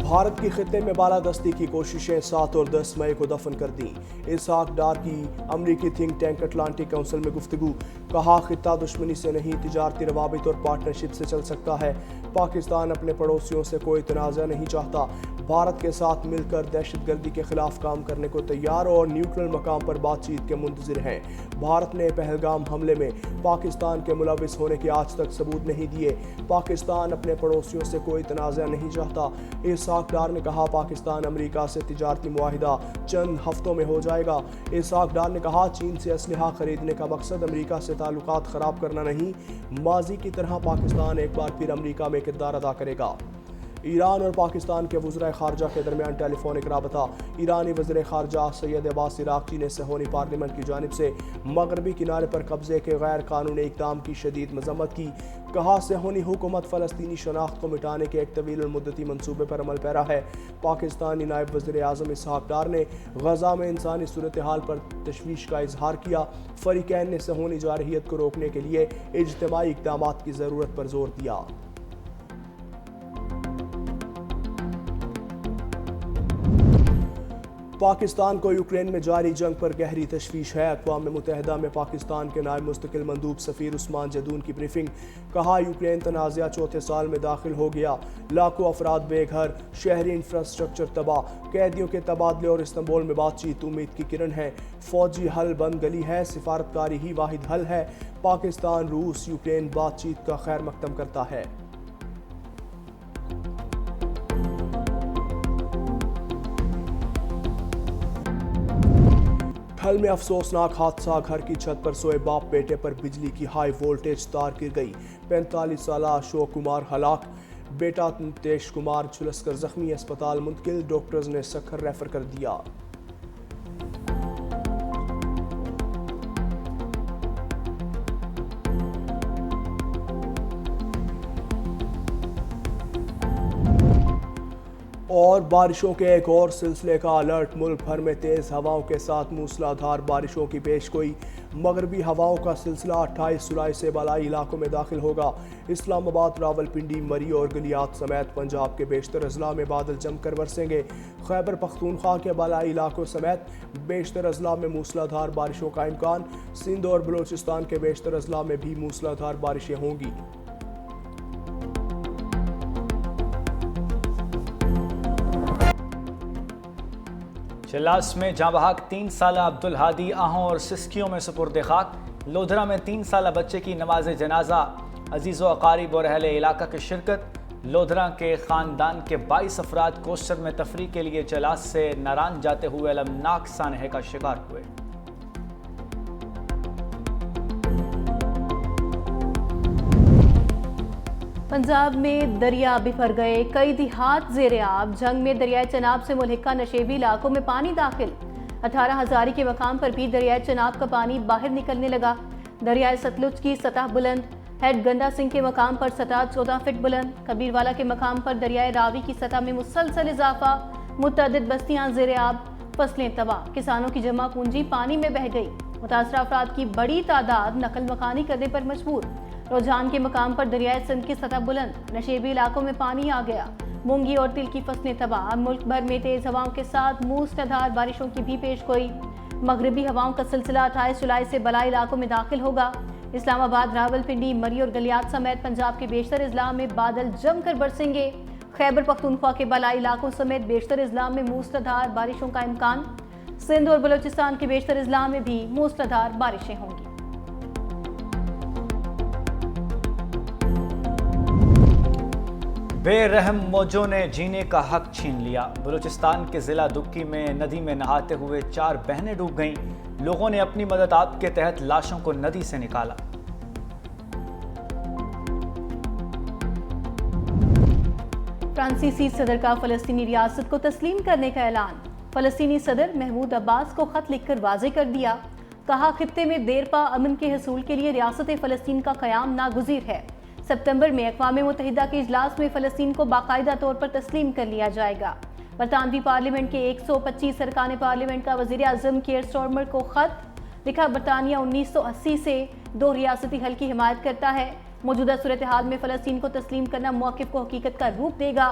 بھارت کی خطے میں بالادستی کی کوششیں 7 اور 10 مئی کو دفن کر دیں۔ اسحاق ڈار کی امریکی تھنک ٹینک اٹلانٹک کونسل میں گفتگو، کہا خطہ دشمنی سے نہیں تجارتی روابط اور پارٹنرشپ سے چل سکتا ہے۔ پاکستان اپنے پڑوسیوں سے کوئی تنازع نہیں چاہتا، بھارت کے ساتھ مل کر دہشت گردی کے خلاف کام کرنے کو تیار اور نیوٹرل مقام پر بات چیت کے منتظر ہیں۔ بھارت نے پہلگام حملے میں پاکستان کے ملوث ہونے کے آج تک ثبوت نہیں دیے۔ پاکستان اپنے پڑوسیوں سے کوئی تنازع نہیں چاہتا۔ اسحاق ڈار نے کہا پاکستان امریکہ سے تجارتی معاہدہ چند ہفتوں میں ہو جائے گا۔ اسحاق ڈار نے کہا چین سے اسلحہ خریدنے کا مقصد امریکہ سے تعلقات خراب کرنا نہیں، ماضی کی طرح پاکستان ایک بار پھر امریکہ میں کردار ادا کرے گا۔ ایران اور پاکستان کے وزرائے خارجہ کے درمیان ٹیلی فونک رابطہ، ایرانی وزیر خارجہ سید عباس عراقچی نے صہیونی پارلیمنٹ کی جانب سے مغربی کنارے پر قبضے کے غیر قانونی اقدام کی شدید مذمت کی، کہا صہیونی حکومت فلسطینی شناخت کو مٹانے کے ایک طویل المدتی منصوبے پر عمل پیرا ہے۔ پاکستانی نائب وزیر اعظم اسحاق ڈار نے غزہ میں انسانی صورتحال پر تشویش کا اظہار کیا، فریقین نے صہیونی جارحیت کو روکنے کے لیے اجتماعی اقدامات کی ضرورت پر زور دیا۔ پاکستان کو یوکرین میں جاری جنگ پر گہری تشویش ہے۔ اقوام متحدہ میں پاکستان کے نائب مستقل مندوب سفیر عثمان جدون کی بریفنگ، کہا یوکرین تنازعہ چوتھے سال میں داخل ہو گیا، لاکھوں افراد بے گھر، شہری انفراسٹرکچر تباہ، قیدیوں کے تبادلے اور استنبول میں بات چیت امید کی کرن ہے۔ فوجی حل بند گلی ہے، سفارتکاری ہی واحد حل ہے۔ پاکستان روس یوکرین بات چیت کا خیر مقدم کرتا ہے۔ حل میں افسوسناک حادثہ، گھر کی چھت پر سوئے باپ بیٹے پر بجلی کی ہائی وولٹیج تار گر گئی، 45 سالہ اشوک کمار ہلاک، بیٹا نتیش کمار جھلس کر زخمی، اسپتال منتقل، ڈاکٹرز نے سکھر ریفر کر دیا۔ اور بارشوں کے ایک اور سلسلے کا الرٹ، ملک بھر میں تیز ہواؤں کے ساتھ موسلا دھار بارشوں کی پیشگوئی، مغربی ہواؤں کا سلسلہ 28 جولائی سے بالائی علاقوں میں داخل ہوگا۔ اسلام آباد، راولپنڈی، مری اور گلیات سمیت پنجاب کے بیشتر اضلاع میں بادل جم کر برسیں گے۔ خیبر پختونخوا کے بالائی علاقوں سمیت بیشتر اضلاع میں موسلا دھار بارشوں کا امکان، سندھ اور بلوچستان کے بیشتر اضلاع میں بھی موسلا دھار بارشیں ہوں گی۔ چلاس میں جاں بحق 3 سالہ عبدالہادی آہوں اور سسکیوں میں سپرد خاک، لودھرا میں 3 سالہ بچے کی نماز جنازہ، عزیز و اقارب اور اہل علاقہ کی شرکت۔ لودھرا کے خاندان کے 22 افراد کوسٹر میں تفریح کے لیے چلاس سے ناران جاتے ہوئے المناک سانحے کا شکار ہوئے۔ پنجاب میں دریا بفر گئے، کئی دیہات زیر آب، جنگ میں دریائے چناب سے ملحقہ نشیبی علاقوں میں پانی داخل، 18 ہزاری کے مقام پر بھی دریائے چناب کا پانی باہر نکلنے لگا۔ دریائے ستلج کی سطح بلند، ہیڈ گنڈا سنگھ کے مقام پر سطح 14 فٹ بلند، کبیروالا کے مقام پر دریائے راوی کی سطح میں مسلسل اضافہ، متعدد بستیاں زیر آب، فصلیں تباہ، کسانوں کی جمع پونجی پانی میں بہہ گئی، متاثرہ افراد کی بڑی تعداد نقل مکانی کرنے پر مجبور۔ روجان کے مقام پر دریائے سندھ کی سطح بلند، نشیبی علاقوں میں پانی آ گیا، مونگی اور تل کی فصلیں تباہ۔ ملک بھر میں تیز ہواؤں کے ساتھ موسلادھار بارشوں کی بھی پیش گوئی، مغربی ہواؤں کا سلسلہ 28 جولائی سے بالائی علاقوں میں داخل ہوگا۔ اسلام آباد، راولپنڈی، مری اور گلیات سمیت پنجاب کے بیشتر اضلاع میں بادل جم کر برسیں گے۔ خیبر پختونخوا کے بالائی علاقوں سمیت بیشتر اضلاع میں موسلادھار بارشوں کا امکان، سندھ اور بلوچستان کے بیشتر اضلاع میں بھی موسلادھار بارشیں ہوں گی۔ بے رحم موجوں نے جینے کا حق چھین لیا، بلوچستان کے ضلع دکی میں ندی میں نہاتے ہوئے 4 بہنیں ڈوب گئیں، لوگوں نے اپنی مدد آپ کے تحت لاشوں کو ندی سے نکالا۔ فرانسیسی صدر کا فلسطینی ریاست کو تسلیم کرنے کا اعلان، فلسطینی صدر محمود عباس کو خط لکھ کر واضح کر دیا، کہا خطے میں دیر پا امن کے حصول کے لیے ریاست فلسطین کا قیام ناگزیر ہے۔ ستمبر میں اقوام متحدہ کے اجلاس میں فلسطین کو باقاعدہ طور پر تسلیم کر لیا جائے گا۔ برطانوی پارلیمنٹ کے 125 ارکان پارلیمنٹ کا وزیر اعظم کیئر سٹارمر کو خط لکھا، برطانیہ 1980 سے 2 ریاستی حل کی حمایت کرتا ہے، موجودہ صورتحال میں فلسطین کو تسلیم کرنا موقف کو حقیقت کا روپ دے گا۔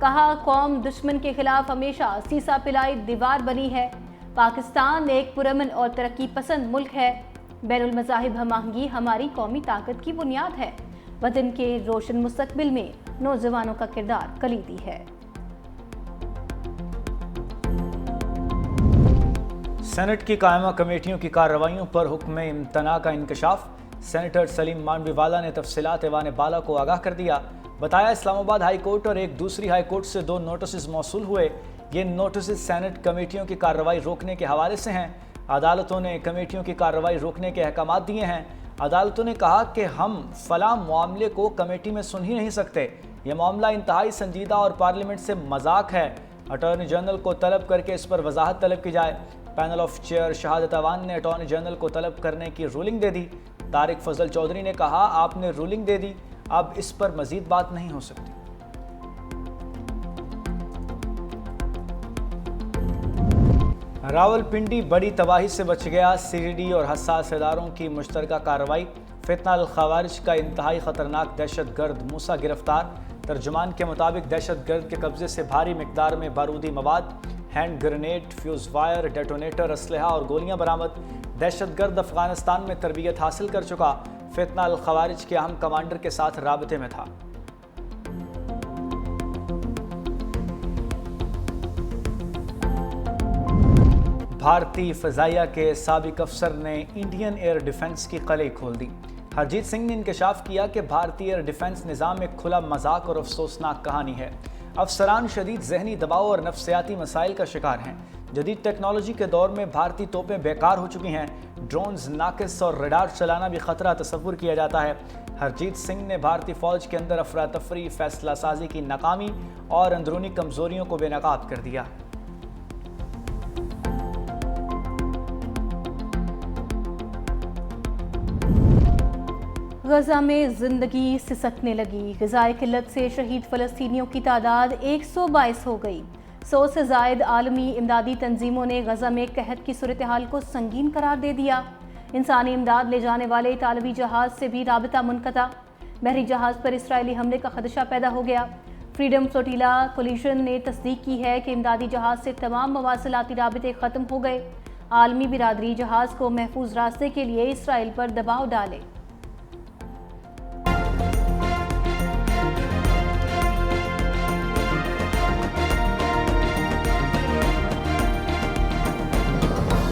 کہا قوم دشمن کے خلاف ہمیشہ سیسا پلائی دیوار بنی ہے۔ پاکستان ایک پرامن اور ترقی پسند ملک ہے۔ بین المذاہب ہم آہنگی ہماری قومی طاقت کی بنیاد ہے۔ وطن کے روشن مستقبل میں نوجوانوں کا کردار کلیدی ہے۔ سینٹ کی قائمہ کمیٹیوں کی کارروائیوں پر حکم امتناع کا انکشاف۔ سینیٹر سلیم مانوی والا نے تفصیلات ایوان بالا کو آگاہ کر دیا۔ بتایا اسلام آباد ہائی کورٹ اور ایک دوسری ہائی کورٹ سے 2 نوٹسز موصول ہوئے۔ یہ نوٹسز سینٹ کمیٹیوں کی کارروائی روکنے کے حوالے سے ہیں۔ عدالتوں نے کمیٹیوں کی کارروائی روکنے کے احکامات دیے ہیں۔ عدالتوں نے کہا کہ ہم فلاں معاملے کو کمیٹی میں سن ہی نہیں سکتے، یہ معاملہ انتہائی سنجیدہ اور پارلیمنٹ سے مذاق ہے۔ اٹارنی جنرل کو طلب کر کے اس پر وضاحت طلب کی جائے۔ پینل آف چیئر شہادت اوان نے اٹارنی جنرل کو طلب کرنے کی رولنگ دے دی۔ طارق فضل چودھری نے کہا آپ نے رولنگ دے دی، اب اس پر مزید بات نہیں ہو سکتی۔ راولپنڈی بڑی تباہی سے بچ گیا، CGD اور حساس اداروں کی مشترکہ کارروائی۔ فتنہ الخوارج کا انتہائی خطرناک دہشت گرد موسیٰ گرفتار۔ ترجمان کے مطابق دہشت گرد کے قبضے سے بھاری مقدار میں بارودی مواد، hand grenade, fuse wire, detonator, اسلحہ اور گولیاں برآمد۔ دہشت گرد افغانستان میں تربیت حاصل کر چکا، فتنہ الخوارج کے اہم کمانڈر کے ساتھ رابطے میں تھا۔ بھارتی فضائیہ کے سابق افسر نے انڈین ایئر ڈیفنس کی قلعے کھول دی۔ ہرجیت سنگھ نے انکشاف کیا کہ بھارتی ایئر ڈیفنس نظام ایک کھلا مذاق اور افسوسناک کہانی ہے۔ افسران شدید ذہنی دباؤ اور نفسیاتی مسائل کا شکار ہیں۔ جدید ٹیکنالوجی کے دور میں بھارتی توپیں بیکار ہو چکی ہیں، ڈرونز، ناقص اور ریڈار چلانا بھی خطرہ تصور کیا جاتا ہے۔ ہرجیت سنگھ نے بھارتی فوج کے اندر افراتفری، فیصلہ سازی کی ناکامی اور اندرونی کمزوریوں کو بے نقاب کر دیا۔ غزہ میں زندگی سسکنے لگی، غذائی قلت سے شہید فلسطینیوں کی تعداد 122 ہو گئی۔ 100 سے زائد عالمی امدادی تنظیموں نے غزہ میں قحط کی صورتحال کو سنگین قرار دے دیا۔ انسانی امداد لے جانے والے اطالوی جہاز سے بھی رابطہ منقطع۔ بحری جہاز پر اسرائیلی حملے کا خدشہ پیدا ہو گیا۔ فریڈم فلوٹیلا کولیشن نے تصدیق کی ہے کہ امدادی جہاز سے تمام مواصلاتی رابطے ختم ہو گئے۔ عالمی برادری جہاز کو محفوظ راستے کے لیے اسرائیل پر دباؤ ڈالے۔